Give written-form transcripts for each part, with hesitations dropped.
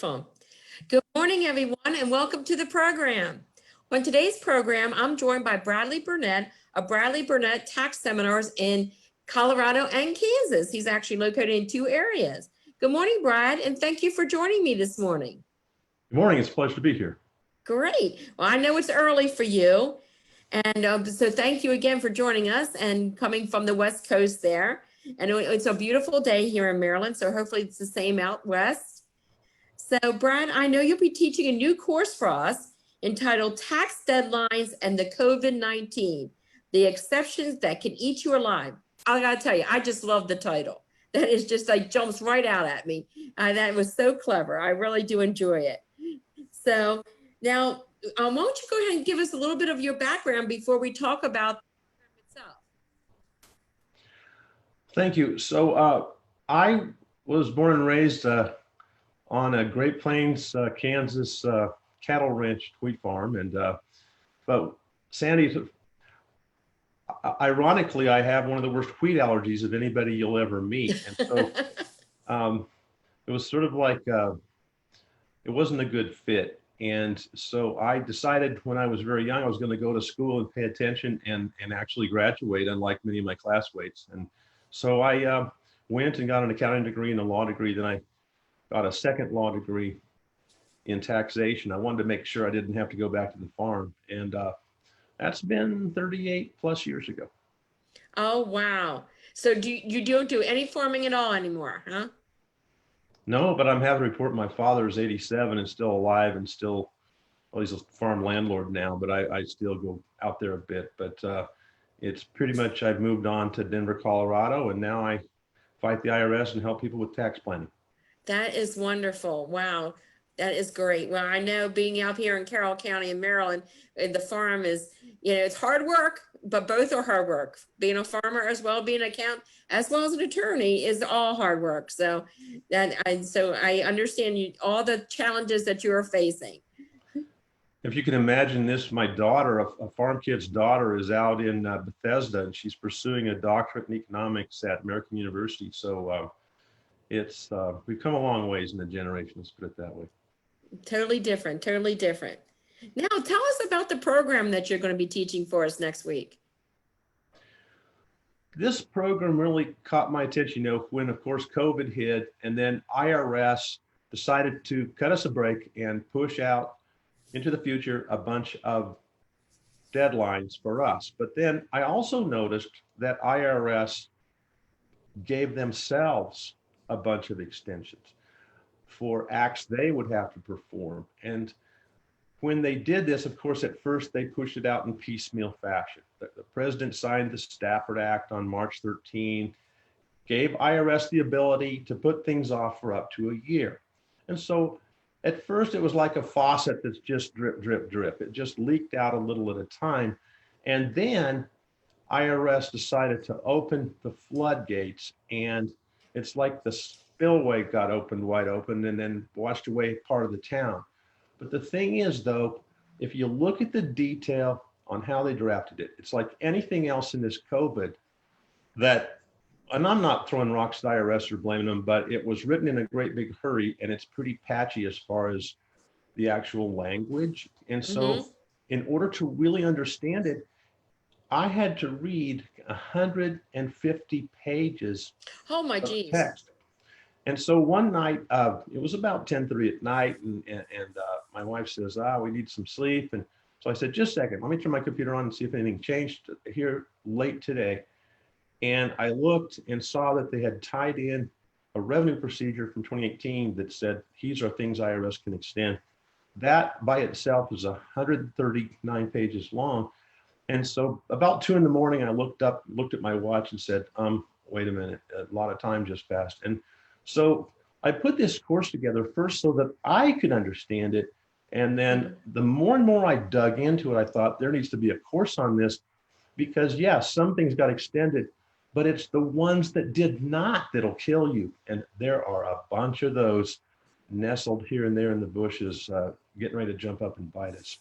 Wonderful. Good morning, everyone, and welcome to the program. On today's program, I'm joined by Bradley Burnett of Bradley Burnett Tax Seminars in Colorado and Kansas. He's actually located in two areas. Good morning, Brad, and thank you for joining me this morning. Good morning. It's a pleasure to be here. Great. Well, I know it's early for you, and so thank you again for joining us and coming from the West Coast there. And it's a beautiful day here in Maryland, so hopefully it's the same out west. So, Brad, I know you'll be teaching a new course for us entitled Tax Deadlines and the COVID-19, the exceptions that can eat you alive. I gotta tell you, I just love the title. That is just like jumps right out at me. That was so clever. I really do enjoy it. So now, why don't you go ahead and give us a little bit of your background before we talk about the program itself? Thank you. So I was born and raised on a Great Plains, Kansas cattle ranch wheat farm. And but Sandy, ironically, I have one of the worst wheat allergies of anybody you'll ever meet. And so it was sort of like, it wasn't a good fit. And so I decided when I was very young, I was going to go to school and pay attention and actually graduate, unlike many of my classmates. And so I went and got an accounting degree and a law degree. Then I got a second law degree in taxation. I wanted to make sure I didn't have to go back to the farm. And that's been 38 plus years ago. Oh, wow. So you don't do any farming at all anymore, huh? No, but I'm happy to report my father is 87 and still alive and still, well, he's a farm landlord now, but I still go out there a bit. But it's pretty much, I've moved on to Denver, Colorado, and now I fight the IRS and help people with tax planning. That is wonderful. Wow. That is great. Well, I know being out here in Carroll County in Maryland, the farm is, it's hard work, but both are hard work. Being a farmer as well, being an accountant, as well as an attorney is all hard work. So I understand all the challenges that you are facing. If you can imagine this, my daughter, a farm kid's daughter, is out in Bethesda, and she's pursuing a doctorate in economics at American University. So we've come a long ways in a generation, let's put it that way. Totally different, totally different. Now, tell us about the program that you're going to be teaching for us next week. This program really caught my attention, when, of course, COVID hit, and then IRS decided to cut us a break and push out into the future a bunch of deadlines for us. But then I also noticed that IRS gave themselves a bunch of extensions for acts they would have to perform. And when they did this, of course, at first they pushed it out in piecemeal fashion. The president signed the Stafford Act on March 13, gave IRS the ability to put things off for up to a year. And so at first it was like a faucet that's just drip, drip, drip. It just leaked out a little at a time. And then IRS decided to open the floodgates, and it's like the spillway got opened wide open and then washed away part of the town. But the thing is, though, if you look at the detail on how they drafted it, it's like anything else in this COVID that, and I'm not throwing rocks at the IRS or blaming them, but it was written in a great big hurry and it's pretty patchy as far as the actual language. And so in order to really understand it, I had to read 150 pages of text. And so one night, it was about 10:30 at night, and my wife says, we need some sleep. And so I said, just a second, let me turn my computer on and see if anything changed here late today. And I looked and saw that they had tied in a revenue procedure from 2018 that said, these are things IRS can extend. That by itself is 139 pages long. And so about 2 a.m, I looked at my watch and said, wait a minute, a lot of time just passed. And so I put this course together first so that I could understand it. And then the more and more I dug into it, I thought there needs to be a course on this because, yes, some things got extended, but it's the ones that did not that'll kill you. And there are a bunch of those nestled here and there in the bushes, getting ready to jump up and bite us.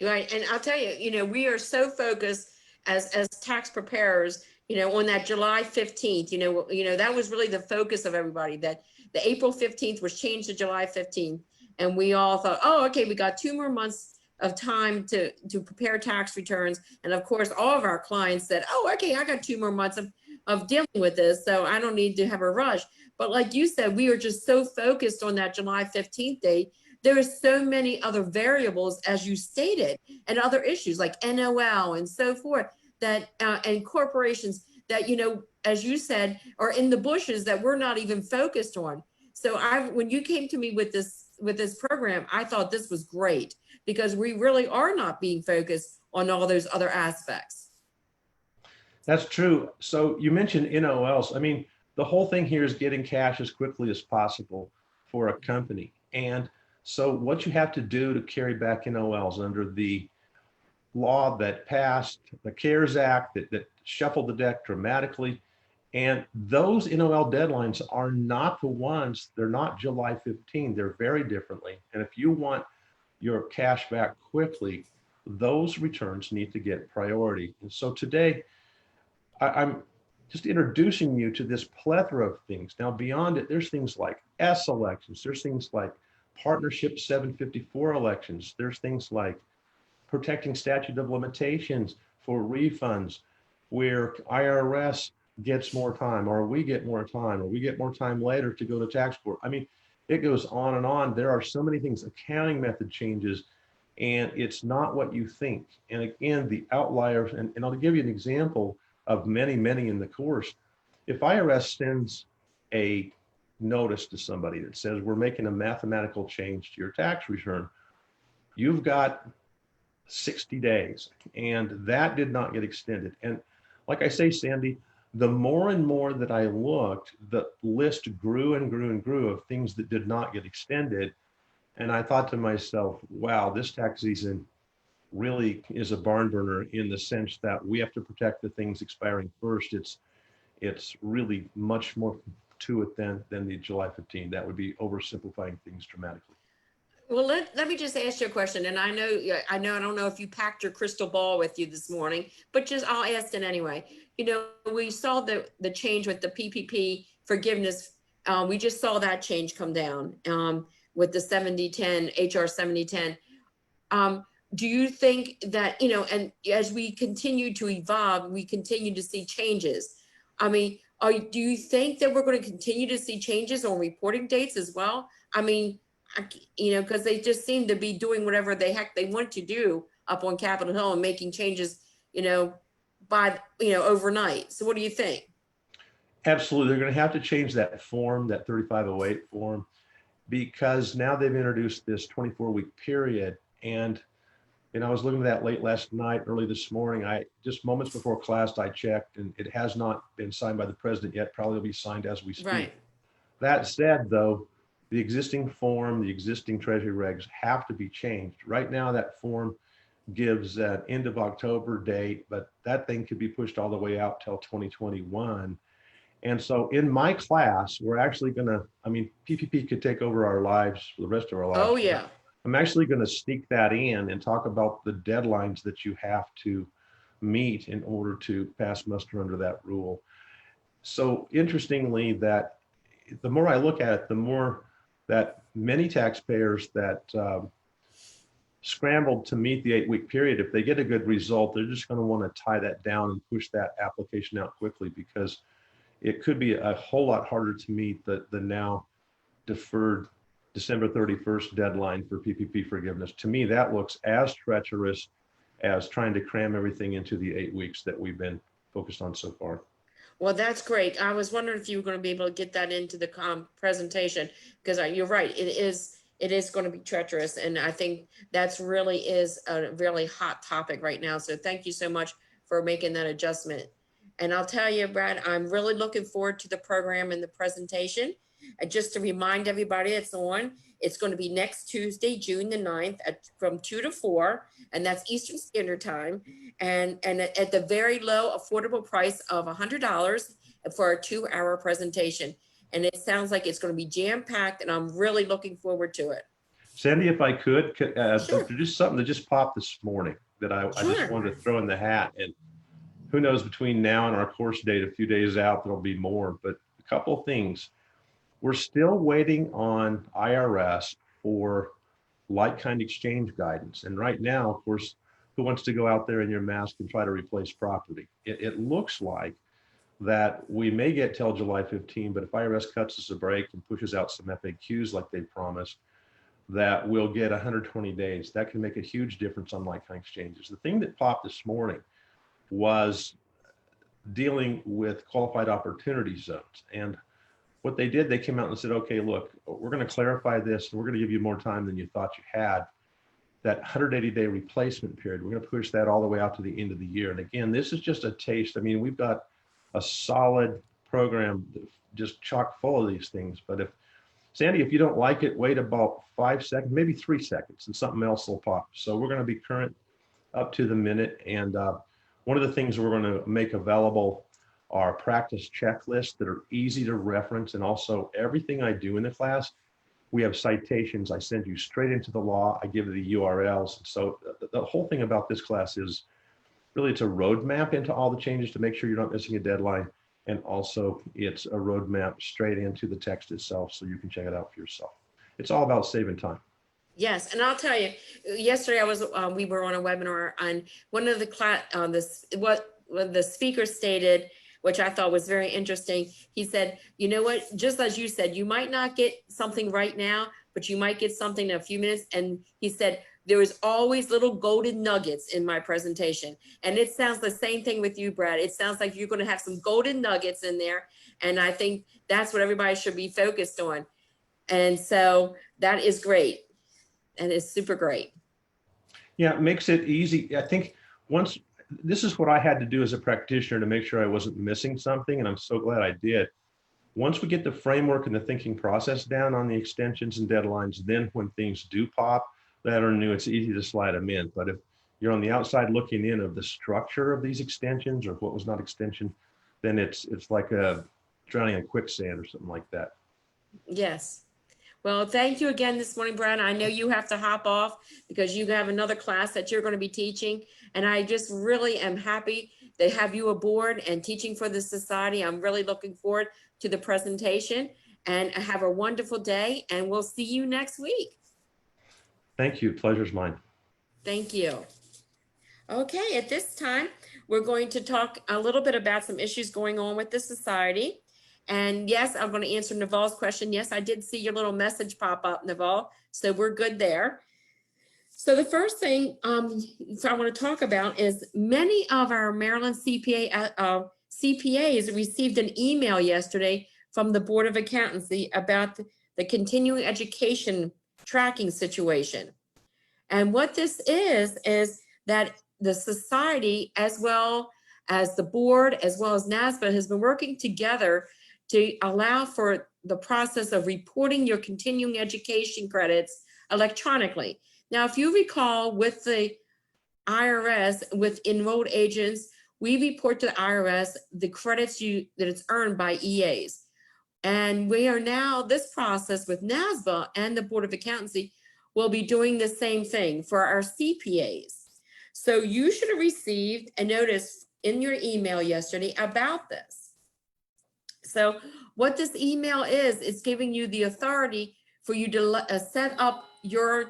Right. And I'll tell you, we are so focused as tax preparers on that July 15th, that was really the focus of everybody, that the April 15th was changed to July 15th. And we all thought, oh, okay, we got 2 more months of time to prepare tax returns. And of course, all of our clients said, oh, okay, I got 2 more months of dealing with this, so I don't need to have a rush. But like you said, we were just so focused on that July 15th date. There are so many other variables, as you stated, and other issues like NOL and so forth, that and corporations that, as you said, are in the bushes that we're not even focused on. So when you came to me with this program, I thought this was great, because we really are not being focused on all those other aspects. That's true. So you mentioned NOLs. I mean, the whole thing here is getting cash as quickly as possible for a company. And so what you have to do to carry back NOLs under the law that passed, the CARES Act, that shuffled the deck dramatically. And those NOL deadlines are not the ones, they're not July 15, they're very differently. And if you want your cash back quickly, those returns need to get priority. And so today, I'm just introducing you to this plethora of things. Now, beyond it, there's things like S elections, there's things like partnership 754 elections, there's things like protecting statute of limitations for refunds, where IRS gets more time, or we get more time, or we get more time later to go to tax court. I mean, it goes on and on. There are so many things, accounting method changes, and it's not what you think. And again, the outliers, and I'll give you an example of many, many in the course. If IRS sends a notice to somebody that says, we're making a mathematical change to your tax return, you've got 60 days, and that did not get extended. And like I say, Sandy, the more and more that I looked, the list grew and grew and grew of things that did not get extended. And I thought to myself, wow, this tax season really is a barn burner, in the sense that we have to protect the things expiring first. It's really much more to it than the July 15. That would be oversimplifying things dramatically. Well, let me just ask you a question. And I don't know if you packed your crystal ball with you this morning, but I'll ask it anyway. We saw the change with the PPP forgiveness. We just saw that change come down with the 7010, HR 7010. Do you think that, and as we continue to evolve, we continue to see changes? I mean, do you think that we're going to continue to see changes on reporting dates as well? I mean, because they just seem to be doing whatever they want to do up on Capitol Hill and making changes, by, overnight. So what do you think? Absolutely. They're going to have to change that form, that 3508 form, because now they've introduced this 24-week period. And I was looking at that late last night, early this morning. Just moments before class, I checked, and it has not been signed by the president yet. Probably will be signed as we speak. Right. That said, though, the existing form, the existing Treasury regs have to be changed. Right now, that form gives an end of October date, but that thing could be pushed all the way out till 2021. And so in my class, we're actually PPP could take over our lives for the rest of our lives. Oh, yeah. I'm actually going to sneak that in and talk about the deadlines that you have to meet in order to pass muster under that rule. So interestingly, that the more I look at it, the more that many taxpayers that scrambled to meet the 8-week period, if they get a good result, they're just going to want to tie that down and push that application out quickly, because it could be a whole lot harder to meet the now deferred December 31st deadline for PPP forgiveness. To me, that looks as treacherous as trying to cram everything into the 8 weeks that we've been focused on so far. Well, that's great. I was wondering if you were going to be able to get that into the presentation, because you're right. It is going to be treacherous. And I think that's really is a really hot topic right now. So thank you so much for making that adjustment. And I'll tell you, Brad, I'm really looking forward to the program and the presentation. And just to remind everybody, it's going to be next Tuesday, June the 9th from 2 to 4, and that's Eastern Standard Time. And at the very low, affordable price of $100 for a 2-hour presentation. And it sounds like it's going to be jam-packed, and I'm really looking forward to it. Sandy, if I could Sure. introduce something that just popped this morning that I Sure. just wanted to throw in the hat. And who knows, between now and our course date, a few days out, there'll be more. But a couple of things. We're still waiting on IRS for like-kind exchange guidance. And right now, of course, who wants to go out there in your mask and try to replace property? It looks like that we may get till July 15, but if IRS cuts us a break and pushes out some FAQs like they promised, that we'll get 120 days. That can make a huge difference on like-kind exchanges. The thing that popped this morning was dealing with qualified opportunity zones. And what they did, they came out and said, okay, look, we're going to clarify this and we're going to give you more time than you thought you had. That 180-day replacement period, we're going to push that all the way out to the end of the year. And again, this is just a taste. I mean, we've got a solid program just chock full of these things. But if, Sandy, if you don't like it, wait about 5 seconds, maybe 3 seconds, and something else will pop. So we're going to be current up to the minute. And one of the things we're going to make available are practice checklists that are easy to reference. And also everything I do in the class, we have citations. I send you straight into the law. I give you the URLs. So the whole thing about this class is really, it's a roadmap into all the changes to make sure you're not missing a deadline. And also it's a roadmap straight into the text itself so you can check it out for yourself. It's all about saving time. Yes, and I'll tell you, yesterday we were on a webinar on one of what the speaker stated, which I thought was very interesting. He said, you know what, just as you said, you might not get something right now, but you might get something in a few minutes. And he said, there is always little golden nuggets in my presentation. And it sounds the same thing with you, Brad. It sounds like you're going to have some golden nuggets in there. And I think that's what everybody should be focused on. And so that is great. And it's super great. Yeah, it makes it easy. I think this is what I had to do as a practitioner to make sure I wasn't missing something. And I'm so glad I did. Once we get the framework and the thinking process down on the extensions and deadlines, then when things do pop that are new, it's easy to slide them in. But if you're on the outside looking in of the structure of these extensions or what was not extension, then it's like drowning in quicksand or something like that. Yes. Well, thank you again this morning, Brad. I know you have to hop off because you have another class that you're going to be teaching. And I just really am happy to have you aboard and teaching for the society. I'm really looking forward to the presentation, and have a wonderful day, and we'll see you next week. Thank you. Pleasure's mine. Thank you. Okay, at this time, we're going to talk a little bit about some issues going on with the society. And yes, I'm going to answer Naval's question. Yes, I did see your little message pop up, Naval. So we're good there. So the first thing I want to talk about is many of our Maryland CPAs received an email yesterday from the Board of Accountancy about the continuing education tracking situation. And what this is that the society, as well as the board, as well as NASBA, has been working together to allow for the process of reporting your continuing education credits electronically. Now, if you recall, with the IRS, with enrolled agents, we report to the IRS the credits that it's earned by EAs. And we are now, this process with NASBA and the Board of Accountancy will be doing the same thing for our CPAs. So you should have received a notice in your email yesterday about this. So what this email is, it's giving you the authority for you to set up your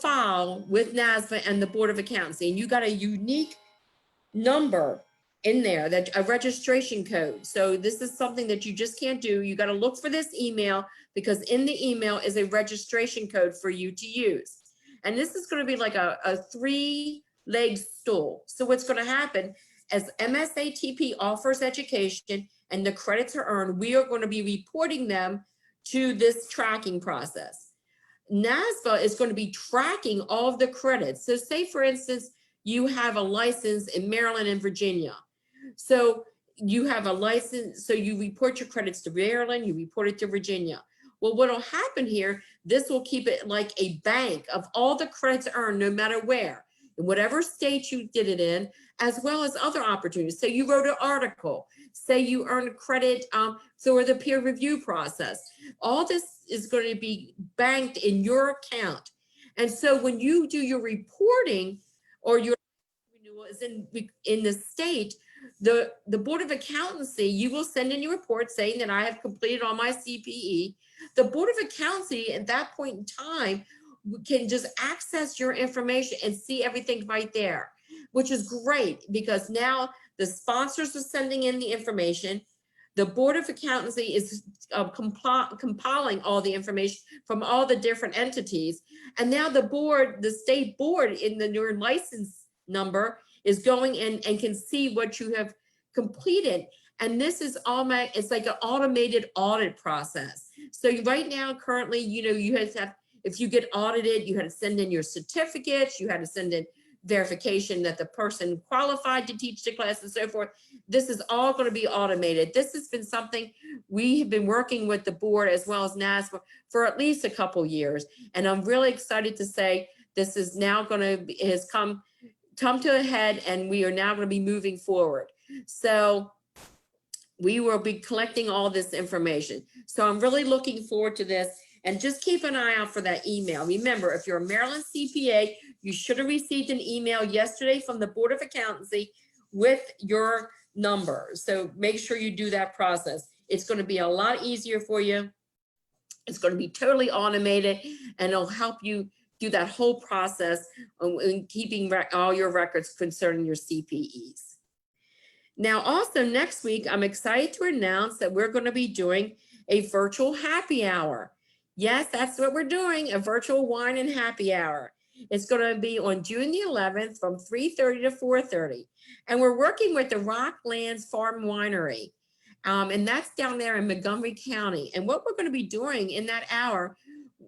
file with NASBA and the Board of Accountancy. And you got a unique number in there, that a registration code. So this is something that you just can't do. You got to look for this email, because in the email is a registration code for you to use. And this is going to be like a 3-leg stool. So what's going to happen as MSATP offers education and the credits are earned, we are going to be reporting them to this tracking process. NASBA is going to be tracking all of the credits. So say, for instance, you have a license in Maryland and Virginia. So you have a license, so you report your credits to Maryland, you report it to Virginia. Well, what will happen here, this will keep it like a bank of all the credits earned, no matter where, in whatever state you did it in, as well as other opportunities. Say you wrote an article, say you earned credit through the peer review process. All this is going to be banked in your account. And so when you do your reporting or your is in the state, the Board of Accountancy, you will send in your report saying that I have completed all my CPE. The Board of Accountancy at that point in time can just access your information and see everything right there, which is great because now the sponsors are sending in the information. The Board of Accountancy is compiling all the information from all the different entities. And now the state board in your license number is going in and can see what you have completed. And this is it's like an automated audit process. So right now, currently, you have, if you get audited, you had to send in your certificates, you had to send in verification that the person qualified to teach the class and so forth. This is all going to be automated. This has been something we have been working with the board as well as NASFA for at least a couple years. And I'm really excited to say this is now has come to a head, and we are now going to be moving forward. So we will be collecting all this information. So I'm really looking forward to this, and just keep an eye out for that email. Remember, if you're a Maryland CPA, you should have received an email yesterday from the Board of Accountancy with your number. So make sure you do that process. It's going to be a lot easier for you. It's going to be totally automated, and it'll help you do that whole process in keeping all your records concerning your CPEs. Now, also next week, I'm excited to announce that we're going to be doing a virtual happy hour. Yes, that's what we're doing, a virtual wine and happy hour. It's going to be on June the 11th from 3:30 to 4:30. And we're working with the Rocklands Farm Winery. And that's down there in Montgomery County. And what we're going to be doing in that hour,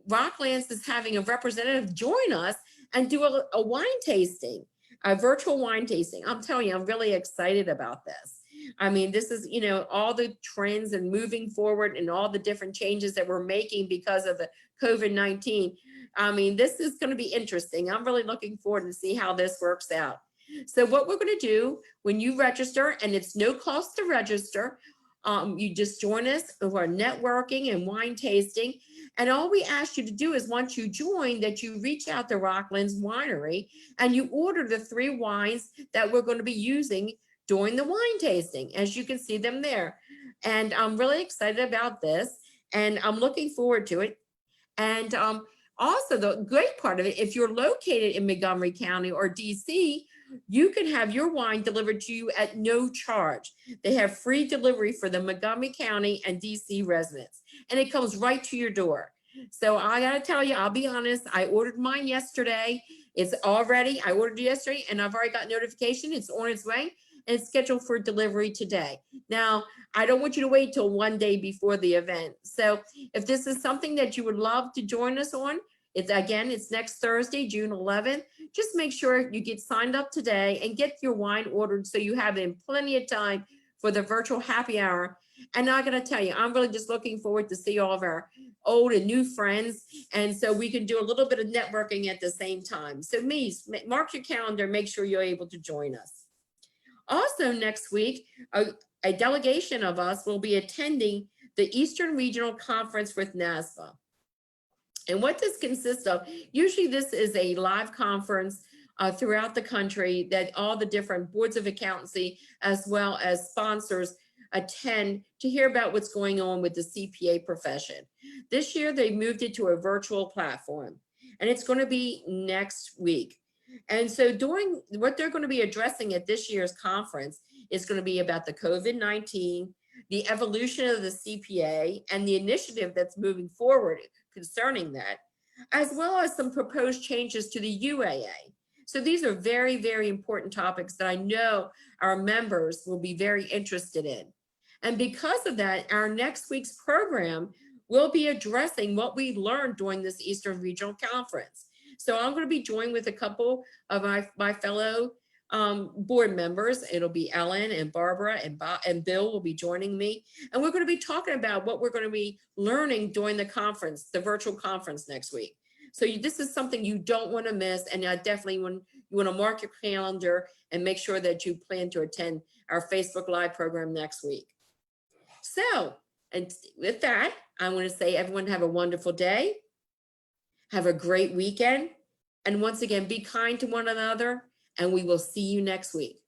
Rocklands is having a representative join us and do a wine tasting, a virtual wine tasting. I'm telling you, I'm really excited about this. I mean, this is, all the trends and moving forward and all the different changes that we're making because of the COVID-19. I mean, this is going to be interesting. I'm really looking forward to see how this works out. So what we're going to do when you register, and it's no cost to register, you just join us for networking and wine tasting. And all we ask you to do is once you join, that you reach out to Rocklands Winery and you order the 3 wines that we're going to be using during the wine tasting, as you can see them there. And I'm really excited about this, and I'm looking forward to it. And also the great part of it, if you're located in Montgomery County or DC, you can have your wine delivered to you at no charge. They have free delivery for the Montgomery County and DC residents, and it comes right to your door. So I gotta tell you, I'll be honest, I ordered mine yesterday. It's all ready. I ordered it yesterday, and I've already got notification. It's on its way, and it's scheduled for delivery today. Now, I don't want you to wait till one day before the event. So if this is something that you would love to join us on, it's next Thursday, June 11th. Just make sure you get signed up today and get your wine ordered so you have in plenty of time for the virtual happy hour. And I'm going to tell you, I'm really just looking forward to see all of our old and new friends. And so we can do a little bit of networking at the same time. So mark your calendar, make sure you're able to join us. Also next week, a delegation of us will be attending the Eastern Regional Conference with NASFA. And what this consists of, usually this is a live conference throughout the country that all the different boards of accountancy as well as sponsors attend to hear about what's going on with the CPA profession. This year, they moved it to a virtual platform, and it's going to be next week. And so what they're going to be addressing at this year's conference is going to be about the COVID-19, the evolution of the CPA, and the initiative that's moving forward concerning that, as well as some proposed changes to the UAA. So these are very, very important topics that I know our members will be very interested in. And because of that, our next week's program will be addressing what we learned during this Eastern Regional Conference. So I'm going to be joined with a couple of my fellow board members. It'll be Ellen and Barbara and Bill will be joining me. And we're going to be talking about what we're going to be learning during the conference, the virtual conference next week. So this is something you don't want to miss. And I definitely want to mark your calendar and make sure that you plan to attend our Facebook Live program next week. So, and with that, I want to say everyone have a wonderful day. Have a great weekend. And once again, be kind to one another and we will see you next week.